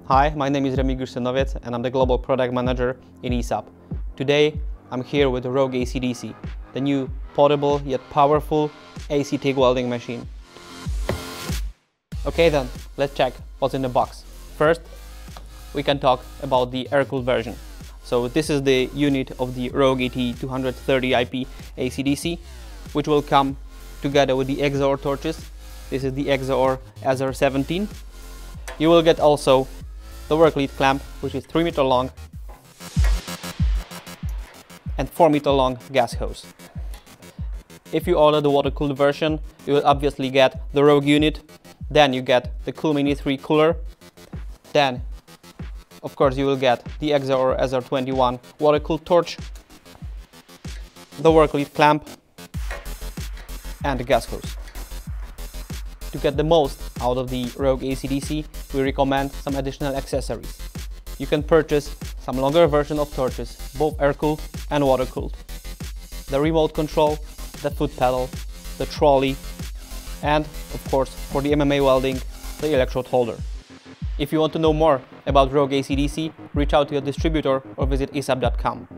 Hi, my name is Remigiusz Synowiec and I'm the Global Product Manager in ESAB. Today, I'm here with the Rogue AC/DC, the new portable yet powerful AC TIG welding machine. Okay then, let's check what's in the box. First, we can talk about the air-cooled version. So this is the unit of the Rogue AT230IP AC/DC, which will come together with the EXAOR torches. This is the EXAOR SR17. You will get also the work lead clamp, which is 3 meter long, and 4 meter long gas hose. If you order the water-cooled version, you will obviously get the Rogue unit, then you get the Cool Mini 3 cooler, then of course you will get the EXAOR SR21 water-cooled torch, the work lead clamp, and the gas hose. To get the most out of the Rogue AC/DC, we recommend some additional accessories. You can purchase some longer version of torches, both air-cooled and water-cooled. The remote control, the foot pedal, the trolley, and of course for the MMA welding, the electrode holder. If you want to know more about Rogue AC/DC, reach out to your distributor or visit esab.com.